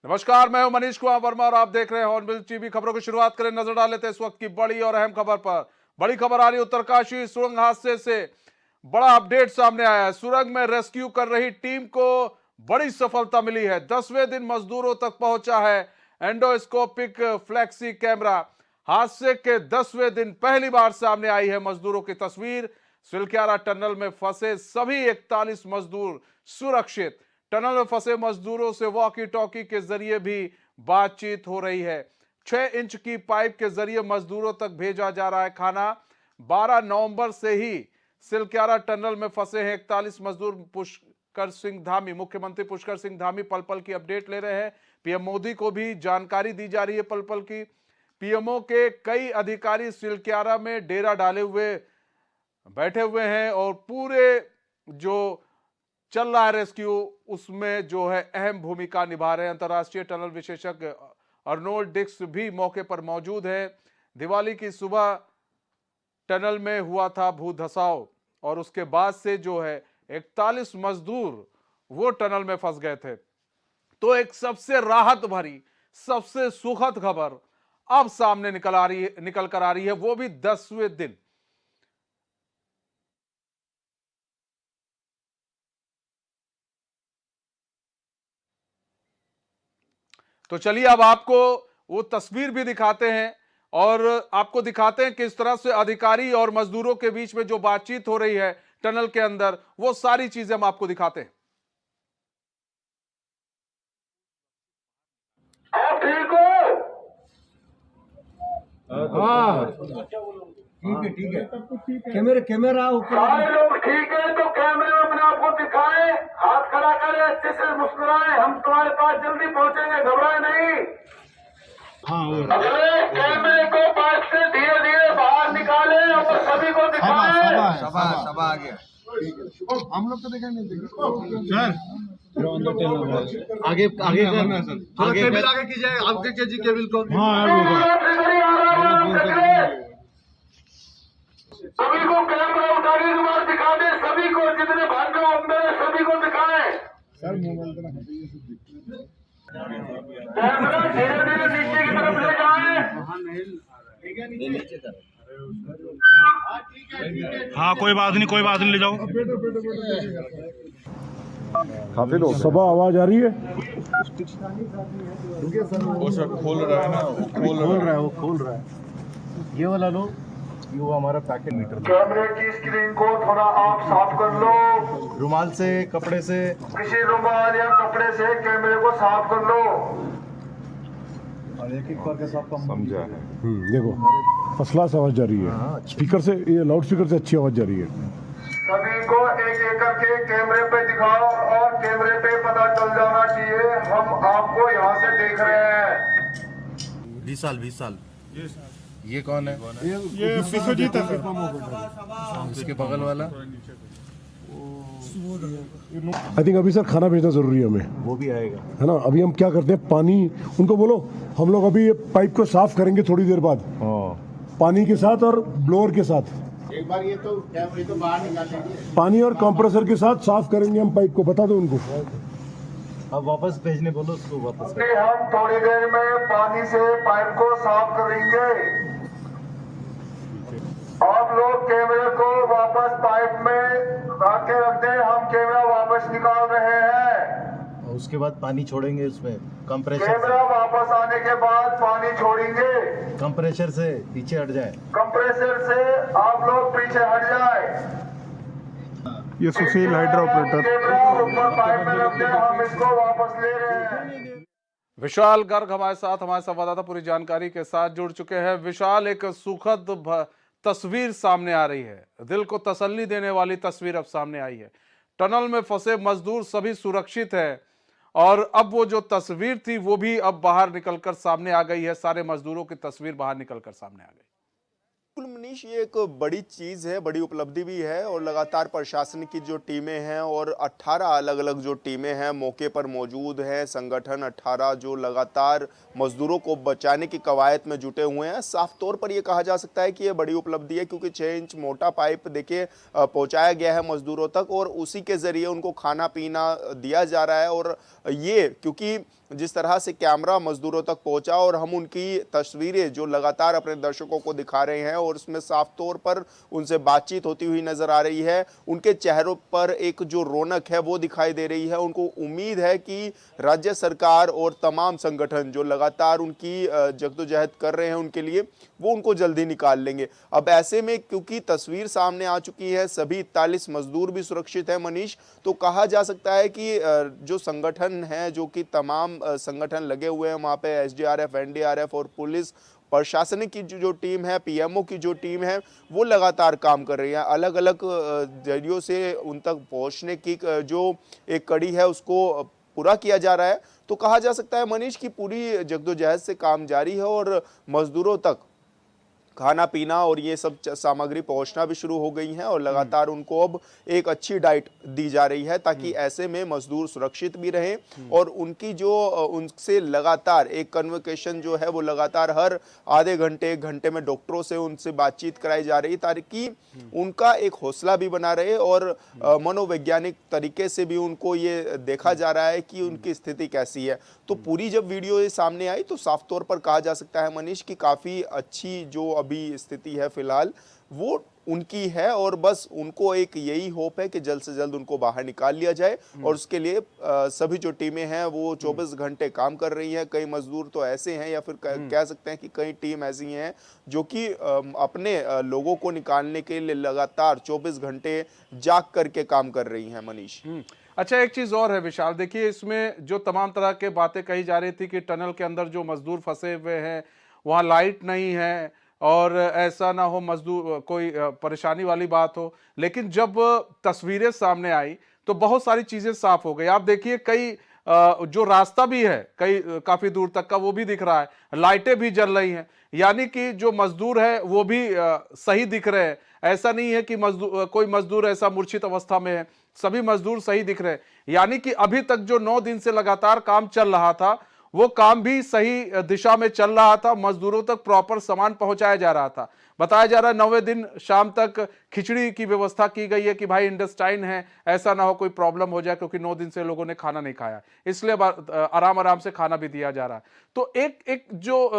नमस्कार, मैं हूं मनीष कुमार वर्मा और आप देख रहे हैं हॉर्नबिल टीवी। खबरों की शुरुआत करें, नजर डाल लेते हैं इस वक्त की बड़ी और अहम खबर पर। बड़ी खबर आ रही है उत्तरकाशी सुरंग हादसे से। बड़ा अपडेट सामने आया है। सुरंग में रेस्क्यू कर रही टीम को बड़ी सफलता मिली है। 10वें दिन मजदूरों तक पहुंचा है एंडोस्कोपिक फ्लैक्सी कैमरा। हादसे के 10वें दिन पहली बार सामने आई है मजदूरों की तस्वीर। सिलक्यारा टनल में फंसे सभी 41 मजदूर सुरक्षित। टनल में फंसे मजदूरों से वॉकी टॉकी के जरिए भी बातचीत हो रही है। 6 इंच की पाइप के जरिए मजदूरों तक भेजा जा रहा है खाना। 12 नवंबर से ही सिलक्यारा टनल में फंसे हैं 41 मजदूर। पुष्कर सिंह धामी, मुख्यमंत्री पुष्कर सिंह धामी पल पल की अपडेट ले रहे हैं। पीएम मोदी को भी जानकारी दी जा रही है पल पल की। पीएमओ के कई अधिकारी सिलक्यारा में डेरा डाले हुए बैठे हुए हैं और पूरे जो चल रहा है रेस्क्यू उसमें जो है अहम भूमिका निभा रहे हैं। अंतर्राष्ट्रीय टनल विशेषज्ञ अर्नोल्ड डिक्स भी मौके पर मौजूद है। दिवाली की सुबह टनल में हुआ था भूधसाव और उसके बाद से जो है 41 मजदूर वो टनल में फंस गए थे। तो एक सबसे राहत भरी, सबसे सुखद खबर अब सामने निकल कर आ रही है, वो भी 10वें दिन। तो चलिए अब आपको वो तस्वीर भी दिखाते हैं और आपको दिखाते हैं किस तरह से अधिकारी और मजदूरों के बीच में जो बातचीत हो रही है टनल के अंदर, वो सारी चीजें हम आपको दिखाते हैं। आप ठीक हो? हाँ ठीक है कैमरा ऊपर। सारे लोग ठीक है तो कैमरे में अपने आप को दिखाएं, हाथ खड़ा करें, अच्छे से मुस्कुराएं। हम तुम्हारे पास जल्दी पहुंचेंगे, घबराए नहीं। अगले कैमरे को पास से धीरे धीरे बाहर निकालें और सभी को दिखाएं। सब आ गया। हम लोग तो देखेंगे आगे आगे करना सर, आगे केबल आगे कीजिए, आगे कीजिए केबल को। सभी को कैमरा उठाने के बाद दिखा दे, सभी को, जितने भाग्य अंदर है सभी को दिखाएं। सर मोबाइल कैमरा धीरे धीरे नीचे की तरफ ले जाएं। हाँ कोई बात नहीं ले जाओ। काफी लोग सभा आवाज आ रही है। वो सब खोल रहा है ना, वो खोल रहा है। ये वाला लो, ये हमारा पैकेट मीटर। कैमरे की स्क्रीन को थोड़ा आप साफ कर लो, रुमाल से, कपड़े से, किसी रुमाल या कपड़े से कैमरे को साफ कर लो। और एक एक करके सबका समझा है। देखो फर्स्ट क्लास आवाज जा रही है। स्पीकर से, ये लाउड स्पीकर से अच्छी आवाज जा रही है। सभी को एक एक करके कैमरे पे दिखाओ और कैमरे पे पता चल जाना चाहिए हम आपको यहाँ से देख रहे हैं। 20 साल। ये कौन है? ये विश्वजीत है। इसके बगल वाला आई थिंक अभी सर खाना भेजना जरूरी है हमें, वो भी आएगा। है ना। अभी हम क्या करते हैं, पानी उनको बोलो, हम लोग अभी ये पाइप को साफ करेंगे थोड़ी देर बाद, पानी के साथ और ब्लोअर के साथ। एक बार ये तो बाहर निकालेंगे, पानी और कंप्रेसर के साथ साफ करेंगे हम पाइप को। बता दो उनको। अब वापस भेजने बोलो उसको वापस। हम थोड़ी देर में पानी से पाइप को साफ करेंगे। आप लोग कैमरे को वापस पाइप में आके रख दें, हम कैमरा वापस निकाल रहे हैं। और उसके बाद पानी छोड़ेंगे उसमें कंप्रेसर कैमरा वापस आने के बाद पानी छोड़ेंगे। कंप्रेसर से पीछे हट जाए। कंप्रेसर से आप लोग पीछे हट जाए। ये सुशील हाइड्रा ऑपरेटर। कैमरा ऊपर पाइप में रख दें, हम इसको वापस ले रहे हैं। विशाल गर्ग हमारे साथ, हमारे संवाददाता पूरी जानकारी के साथ जुड़ चुके हैं। विशाल, एक सुखद तस्वीर सामने आ रही है, दिल को तसल्ली देने वाली तस्वीर अब सामने आई है। टनल में फंसे मजदूर सभी सुरक्षित हैं और अब वो जो तस्वीर थी वो भी अब बाहर निकलकर सामने आ गई है। सारे मजदूरों की तस्वीर बाहर निकलकर सामने आ गई। बिल्कुल मनीष, ये एक बड़ी चीज़ है, बड़ी उपलब्धि भी है और लगातार प्रशासन की जो टीमें हैं और 18 अलग अलग जो टीमें हैं मौके पर मौजूद हैं। संगठन 18 जो लगातार मजदूरों को बचाने की कवायद में जुटे हुए हैं। साफ तौर पर ये कहा जा सकता है कि ये बड़ी उपलब्धि है क्योंकि 6 इंच मोटा पाइप देखिए पहुंचाया गया है मजदूरों तक और उसी के ज़रिए उनको खाना पीना दिया जा रहा है। और ये क्योंकि जिस तरह से कैमरा मजदूरों तक पहुंचा और हम उनकी तस्वीरें जो लगातार अपने दर्शकों को दिखा रहे हैं और उसमें साफ तौर पर उनसे बातचीत होती हुई नजर आ रही है। उनके चेहरों पर एक जो रौनक है वो दिखाई दे रही है। उनको उम्मीद है कि राज्य सरकार और तमाम संगठन जो लगातार उनकी जद्दोजहद कर रहे हैं उनके लिए, वो उनको जल्दी निकाल लेंगे। अब ऐसे में क्योंकि तस्वीर सामने आ चुकी है, सभी 41 मजदूर भी सुरक्षित है मनीष, तो कहा जा सकता है कि जो संगठन है, जो कि तमाम संगठन लगे हुए हैं वहाँ पे, एसडीआरएफ, एनडीआरएफ और पुलिस प्रशासनिक की जो टीम है, पीएमओ की जो टीम है, वो लगातार काम कर रही है। अलग अलग जरियों से उन तक पहुंचने की जो एक कड़ी है उसको पूरा किया जा रहा है। तो कहा जा सकता है मनीष की पूरी जद्दोजहद से काम जारी है और मजदूरों तक खाना पीना और ये सब सामग्री पहुंचना भी शुरू हो गई है और लगातार उनको अब एक अच्छी डाइट दी जा रही है ताकि ऐसे में मजदूर सुरक्षित भी रहें और उनकी जो उनसे लगातार एक कन्वर्सेशन जो है वो लगातार हर आधे घंटे 1 घंटे में डॉक्टरों से उनसे बातचीत कराई जा रही ताकि उनका एक हौसला भी बना रहे और मनोवैज्ञानिक तरीके से भी उनको ये देखा जा रहा है कि उनकी स्थिति कैसी है। तो पूरी जब वीडियो ये सामने आई तो साफ तौर पर कहा जा सकता है मनीष की काफ़ी अच्छी जो अभी स्थिति है फिलहाल वो उनकी है और बस उनको एक यही होप है कि जल्द से जल्द उनको बाहर निकाल लिया जाए और उसके लिए सभी जो टीमें हैं वो 24 घंटे काम कर रही हैं। कई मजदूर तो ऐसे हैं या फिर कह सकते हैं कि कई टीम ऐसी हैं जो कि अपने लोगों को निकालने के लिए लगातार 24 घंटे जाग करके काम कर रही हैं मनीष। अच्छा, एक चीज और है विशाल, देखिए इसमें जो तमाम तरह के बातें कही जा रही थी कि टनल के अंदर जो मजदूर फंसे हुए हैं वहाँ लाइट नहीं है और ऐसा ना हो मजदूर कोई परेशानी वाली बात हो, लेकिन जब तस्वीरें सामने आई तो बहुत सारी चीजें साफ हो गई। आप देखिए कई जो रास्ता भी है कई काफी दूर तक का वो भी दिख रहा है, लाइटें भी जल रही हैं, यानी कि जो मजदूर है वो भी सही दिख रहे हैं। ऐसा नहीं है कि कोई मजदूर ऐसा मूर्छित अवस्था में है, सभी मजदूर सही दिख रहे हैं। यानी कि अभी तक जो 9 दिन से लगातार काम चल रहा था वो काम भी सही दिशा में चल रहा था, मजदूरों तक प्रॉपर सामान पहुंचाया जा रहा था। बताया जा रहा है 9वें दिन शाम तक खिचड़ी की व्यवस्था की गई है कि भाई इंटेस्टाइन है, ऐसा ना हो कोई प्रॉब्लम हो जाए, क्योंकि 9 दिन से लोगों ने खाना नहीं खाया, इसलिए आराम आराम से खाना भी दिया जा रहा है। तो एक जो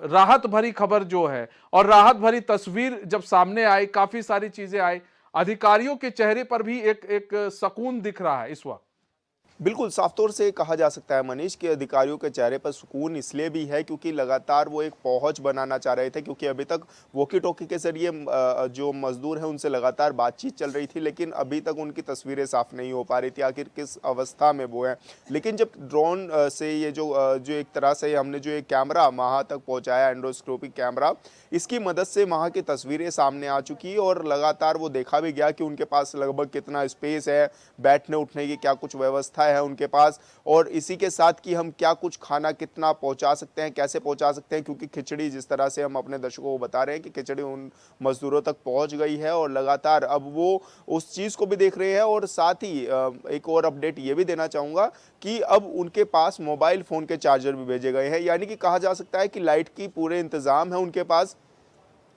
राहत भरी खबर जो है और राहत भरी तस्वीर जब सामने आई, काफी सारी चीजें आई, अधिकारियों के चेहरे पर भी एक सुकून दिख रहा है इस वक्त। बिल्कुल साफ तौर से कहा जा सकता है मनीष के अधिकारियों के चेहरे पर सुकून इसलिए भी है क्योंकि लगातार वो एक पहुंच बनाना चाह रहे थे, क्योंकि अभी तक वॉकी टॉकी के जरिए जो मजदूर हैं उनसे लगातार बातचीत चल रही थी, लेकिन अभी तक उनकी तस्वीरें साफ नहीं हो पा रही थी आखिर किस अवस्था में वो है। लेकिन जब ड्रोन से ये जो एक तरह से हमने जो एक कैमरा वहाँ तक पहुँचाया, एंडोस्कोपिक कैमरा, इसकी मदद से वहाँ की तस्वीरें सामने आ चुकी और लगातार वो देखा भी गया कि उनके पास लगभग कितना स्पेस है, बैठने उठने की क्या कुछ व्यवस्था है उनके पास, और इसी के साथ कि हम क्या कुछ खाना कितना पहुंचा सकते हैं, कैसे पहुंचा सकते हैं, क्योंकि खिचड़ी जिस तरह से हम अपने दर्शकों को बता रहे हैं कि खिचड़ी उन मजदूरों तक पहुंच गई है और लगातार अब वो उस चीज़ को भी देख रहे हैं। और साथ ही एक और अपडेट ये भी देना चाहूँगा कि अब उनके पास मोबाइल फ़ोन के चार्जर भी भेजे गए हैं, यानी कि कहा जा सकता है कि लाइट की पूरे इंतज़ाम है उनके पास,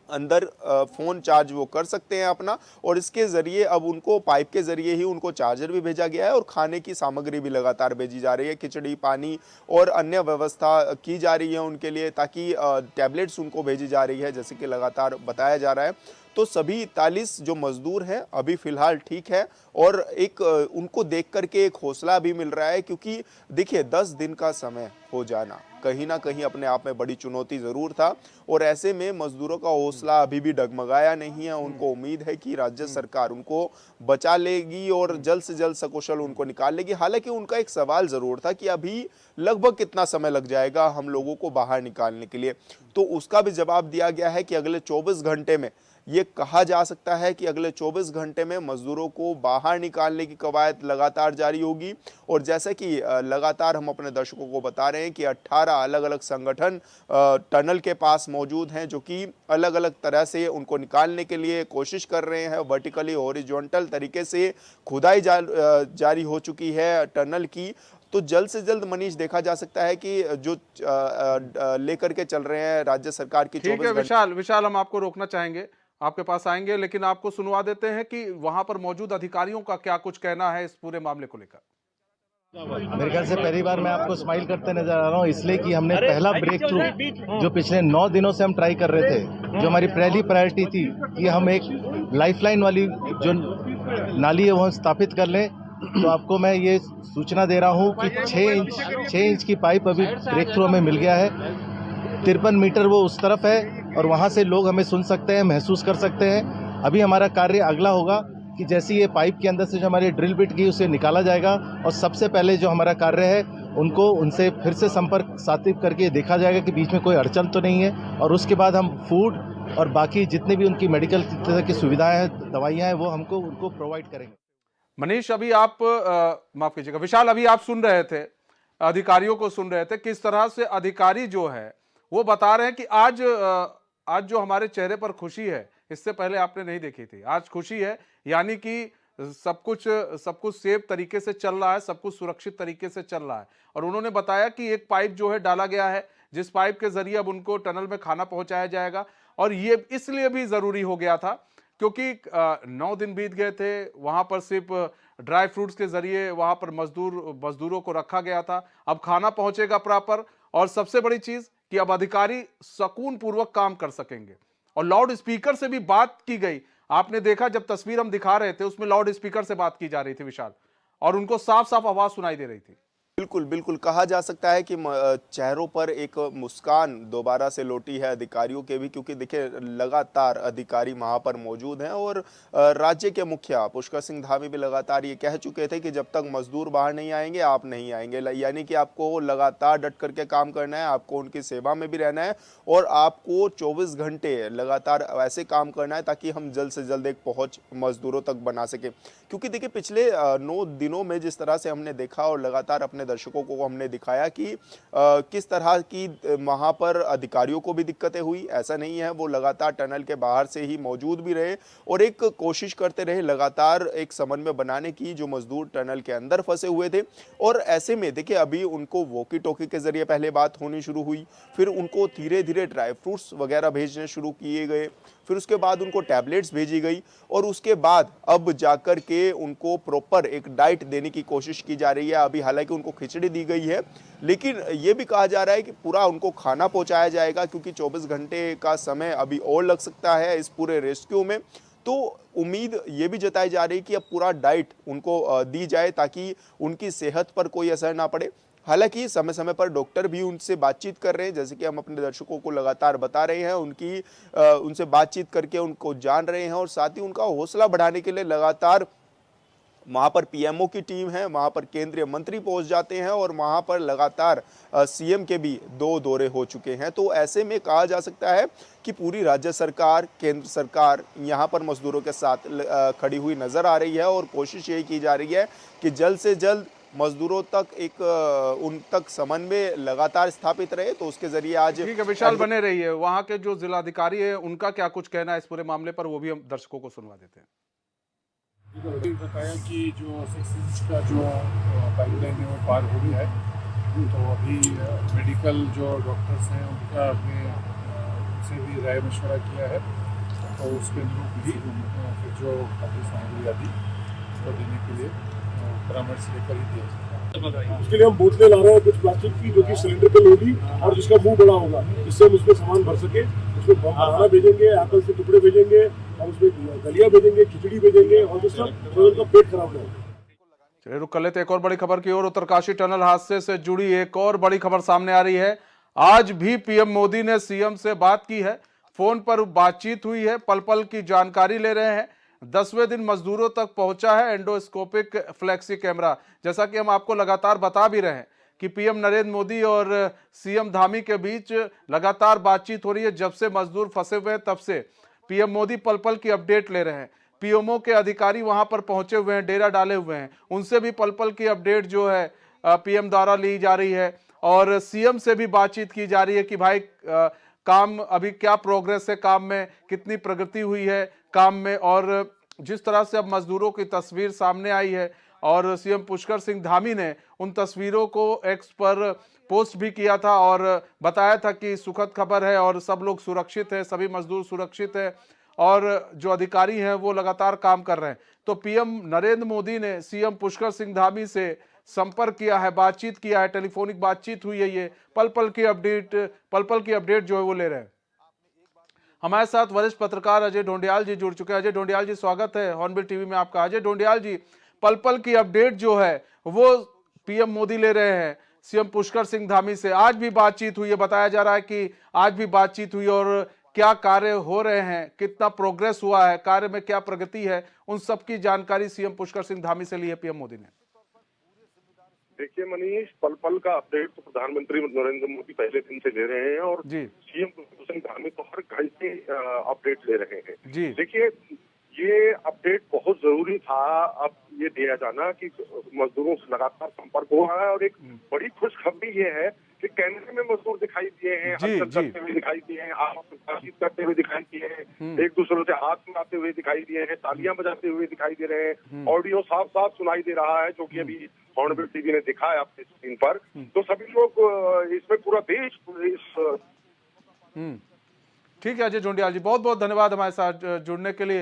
अंदर फ़ोन चार्ज वो कर सकते हैं अपना, और इसके ज़रिए अब उनको पाइप के ज़रिए ही उनको चार्जर भी भेजा गया है और खाने की सामग्री भी लगातार भेजी जा रही है, खिचड़ी, पानी और अन्य व्यवस्था की जा रही है उनके लिए, ताकि टैबलेट्स उनको भेजी जा रही है जैसे कि लगातार बताया जा रहा है। तो सभी 41 जो मजदूर हैं अभी फ़िलहाल ठीक है और एक उनको देख करके एक हौसला भी मिल रहा है, क्योंकि देखिए 10 दिन का समय हो जाना कहीं ना कहीं अपने आप में बड़ी चुनौती ज़रूर था और ऐसे में मजदूरों का हौसला अभी भी डगमगाया नहीं है। उनको उम्मीद है कि राज्य सरकार उनको बचा लेगी और जल्द से जल्द सकुशल उनको निकाल लेगी। हालांकि उनका एक सवाल ज़रूर था कि अभी लगभग कितना समय लग जाएगा हम लोगों को बाहर निकालने के लिए, तो उसका भी जवाब दिया गया है कि अगले 24 घंटे में, ये कहा जा सकता है कि अगले 24 घंटे में मजदूरों को बाहर निकालने की कवायद लगातार जारी होगी। और जैसे कि लगातार हम अपने दर्शकों को बता रहे हैं कि 18 अलग अलग संगठन टनल के पास मौजूद हैं जो कि अलग अलग तरह से उनको निकालने के लिए कोशिश कर रहे हैं। वर्टिकली हॉरिजॉन्टल तरीके से खुदाई जारी हो चुकी है टनल की। तो जल्द से जल्द मनीष देखा जा सकता है कि जो लेकर के चल रहे हैं राज्य सरकार की 24 घंटे। विशाल हम आपको रोकना चाहेंगे, आपके पास आएंगे, लेकिन आपको सुनवा देते हैं कि वहां पर मौजूद अधिकारियों का क्या कुछ कहना है इस पूरे मामले को लेकर। मेरे ख्याल से पहली बार मैं आपको स्माइल करते नजर आ रहा हूँ, इसलिए कि हमने पहला ब्रेक थ्रू जो पिछले 9 दिनों से हम ट्राई कर रहे थे, जो हमारी पहली प्रायोरिटी थी कि हम एक लाइफलाइन वाली जो नाली है वो स्थापित कर लें। तो आपको मैं ये सूचना दे रहा हूँ कि 6 इंच की पाइप अभी ब्रेक थ्रू हमें मिल गया है। 53 मीटर वो उस तरफ है और वहाँ से लोग हमें सुन सकते हैं, महसूस कर सकते हैं। अभी हमारा कार्य अगला होगा कि जैसे ये पाइप के अंदर से जो हमारी ड्रिल बिट की उसे निकाला जाएगा और सबसे पहले जो हमारा कार्य है उनसे फिर से संपर्क स्थापित करके देखा जाएगा कि बीच में कोई अड़चन तो नहीं है, और उसके बाद हम फूड और बाकी जितने भी उनकी मेडिकल तरह की सुविधाएं हैं, दवाइयां हैं, वो उनको प्रोवाइड करेंगे। मनीष, अभी आप माफ कीजिएगा विशाल, अभी आप सुन रहे थे, अधिकारियों को सुन रहे थे, किस तरह से अधिकारी जो है वो बता रहे हैं कि आज जो हमारे चेहरे पर खुशी है, इससे पहले आपने नहीं देखी थी। आज खुशी है, यानी कि सब कुछ सेफ तरीके से चल रहा है, सब कुछ सुरक्षित तरीके से चल रहा है। और उन्होंने बताया कि एक पाइप जो है डाला गया है, जिस पाइप के जरिए अब उनको टनल में खाना पहुंचाया जाएगा। और ये इसलिए भी जरूरी हो गया था क्योंकि 9 दिन बीत गए थे, वहां पर सिर्फ ड्राई फ्रूट्स के जरिए वहां पर मजदूरों को रखा गया था। अब खाना पहुंचेगा प्रॉपर, और सबसे बड़ी चीज कि अब अधिकारी सुकून पूर्वक काम कर सकेंगे। और लाउड स्पीकर से भी बात की गई। आपने देखा जब तस्वीर हम दिखा रहे थे उसमें लाउड स्पीकर से बात की जा रही थी विशाल, और उनको साफ साफ आवाज सुनाई दे रही थी। बिल्कुल बिल्कुल, कहा जा सकता है कि चेहरों पर एक मुस्कान दोबारा से लौटी है अधिकारियों के भी, क्योंकि देखिए लगातार अधिकारी वहां पर मौजूद हैं। और राज्य के मुखिया पुष्कर सिंह धामी भी लगातार ये कह चुके थे कि जब तक मजदूर बाहर नहीं आएंगे आप नहीं आएंगे, यानी कि आपको लगातार डट करके काम करना है, आपको उनकी सेवा में भी रहना है और आपको 24 घंटे लगातार ऐसे काम करना है ताकि हम जल्द से जल्द एक पहुंच मजदूरों तक बना सके। क्योंकि देखिए पिछले 9 दिनों में जिस तरह से हमने देखा और लगातार अपने दर्शकों को हमने दिखाया कि किस तरह की वहां पर अधिकारियों को भी दिक्कतें हुई। ऐसा नहीं है, वो लगातार टनल के बाहर से ही मौजूद भी रहे और एक कोशिश करते रहे लगातार एक समन्वय बनाने की, जो मजदूर टनल के अंदर फंसे हुए थे। और ऐसे में देखिए अभी उनको वॉकी टॉकी के जरिए पहले बात होनी शुरू हुई, फिर उनको धीरे धीरे ड्राई फ्रूट्स वगैरह भेजने शुरू किए गए, फिर उसके बाद उनको टैबलेट्स भेजी गई और उसके बाद अब जाकर के उनको प्रॉपर एक डाइट देने की कोशिश की जा रही है। अभी हालांकि उनको खिचड़ी दी गई है, लेकिन ये भी कहा जा रहा है कि पूरा उनको खाना पहुंचाया जाएगा, क्योंकि 24 घंटे का समय अभी और लग सकता है इस पूरे रेस्क्यू में। तो उम्मीद ये भी जताई जा रही है कि अब पूरा डाइट उनको दी जाए ताकि उनकी सेहत पर कोई असर ना पड़े। हालांकि समय समय पर डॉक्टर भी उनसे बातचीत कर रहे हैं, जैसे कि हम अपने दर्शकों को लगातार बता रहे हैं, उनसे बातचीत करके उनको जान रहे हैं और साथ ही उनका हौसला बढ़ाने के लिए लगातार वहाँ पर पीएमओ की टीम है, वहाँ पर केंद्रीय मंत्री पहुँच जाते हैं और वहाँ पर लगातार सीएम के भी 2 दौरे हो चुके हैं। तो ऐसे में कहा जा सकता है कि पूरी राज्य सरकार, केंद्र सरकार यहाँ पर मजदूरों के साथ खड़ी हुई नजर आ रही है और कोशिश यही की जा रही है कि जल्द से जल्द मजदूरों तक उन तक समन्वय लगातार स्थापित रहे। तो उसके जरिए आज ठीक है विशाल, बने रहिए। वहाँ के जो जिलाधिकारी है उनका क्या कुछ कहना है इस पूरे मामले पर, वो भी हम दर्शकों को सुनवा देते हैं। बताया कि जो 6 इंच का जो पाइपलाइन है वो पार हो गया है। तो अभी मेडिकल जो डॉक्टर्स हैं उनका उनसे भी राय मशवरा किया है, तो उसके अनुरूप भी फिर जो खाद्य सामग्री आदि तो देने के लिए परामर्श लेकर ही दिया जाएगा। उसके लिए हम बोतलें ला रहे हैं कुछ प्लास्टिक की, जो कि सिलेंड्रिकल होगी और जिसका मुंह बड़ा होगा, जिससे हम उसमें सामान भर सके। उसमें खाना भेजेंगे, एप्पल से टुकड़े भेजेंगे और उसमें दलिया भेजेंगे, खिचड़ी भेजेंगे और जिससे उनका पेट खराब ना हो। चलिए रुक कर लेते एक और बड़ी खबर की ओर। उत्तरकाशी टनल हादसे से जुड़ी एक और बड़ी खबर सामने आ रही है। आज भी पीएम मोदी ने सीएम से बात की है, फोन पर बातचीत हुई है, पल पल की जानकारी ले रहे हैं। 10वें दिन मजदूरों तक पहुंचा है एंडोस्कोपिक फ्लेक्सी कैमरा। जैसा कि हम आपको लगातार बता भी रहे हैं कि पीएम नरेंद्र मोदी और सीएम धामी के बीच लगातार बातचीत हो रही है। जब से मजदूर फंसे हुए हैं तब से पीएम मोदी पल पल की अपडेट ले रहे हैं। पीएमओ के अधिकारी वहां पर पहुंचे हुए हैं, डेरा डाले हुए हैं, उनसे भी पल पल की अपडेट जो है पीएम द्वारा ली जा रही है। और सीएम से भी बातचीत की जा रही है कि भाई काम अभी क्या प्रोग्रेस है, काम में कितनी प्रगति हुई है काम में। और जिस तरह से अब मजदूरों की तस्वीर सामने आई है और सीएम पुष्कर सिंह धामी ने उन तस्वीरों को एक्स पर पोस्ट भी किया था और बताया था कि सुखद खबर है और सब लोग सुरक्षित है, सभी मजदूर सुरक्षित है और जो अधिकारी हैं वो लगातार काम कर रहे हैं। तो पीएम नरेंद्र मोदी ने सीएम पुष्कर सिंह धामी से संपर्क किया है, बातचीत किया है, टेलीफोनिक बातचीत हुई है। ये पल पल की अपडेट जो है वो ले रहे हैं। हमारे साथ वरिष्ठ पत्रकार अजय ढोंडियाल जी जुड़ चुके हैं। अजय ढोंडियाल जी, स्वागत है हॉर्नबिल टीवी में आपका। अजय ढोंडियाल जी, पल पल की अपडेट जो है वो पीएम मोदी ले रहे हैं सीएम पुष्कर सिंह धामी से। आज भी बातचीत हुई है, बताया जा रहा है कि आज भी बातचीत हुई, और क्या कार्य हो रहे हैं, कितना प्रोग्रेस हुआ है, कार्य में क्या प्रगति है, उन सब की जानकारी सीएम पुष्कर सिंह धामी से ली है पीएम मोदी ने। देखिए मनीष, पल पल का अपडेट तो प्रधानमंत्री नरेंद्र मोदी पहले दिन से ले रहे हैं और जी सीएम पुष्कर सिंह धामी तो हर घंटे अपडेट ले रहे हैं। जी देखिए, ये अपडेट बहुत जरूरी था अब ये दिया जाना कि मजदूरों से लगातार संपर्क हो रहा है। और एक बड़ी खुशखबरी ये है कि कैमरे में मजदूर दिखाई दिए हैं, हरकत करते हुए दिखाई दिए हैं, आपस में बातचीत करते हुए दिखाई दिए हैं, एक दूसरे से हाथ मिलाते हुए दिखाई दिए हैं, तालियां बजाते हुए दिखाई दे रहे हैं। ऑडियो साफ साफ सुनाई दे रहा है, जो कि अभी हॉर्नबिल टीवी ने दिखाया अपने स्क्रीन पर। तो सभी लोग इसमें पूरा देश इस ठीक है अजय ढोंडियाल जी, बहुत बहुत धन्यवाद हमारे साथ जुड़ने के लिए।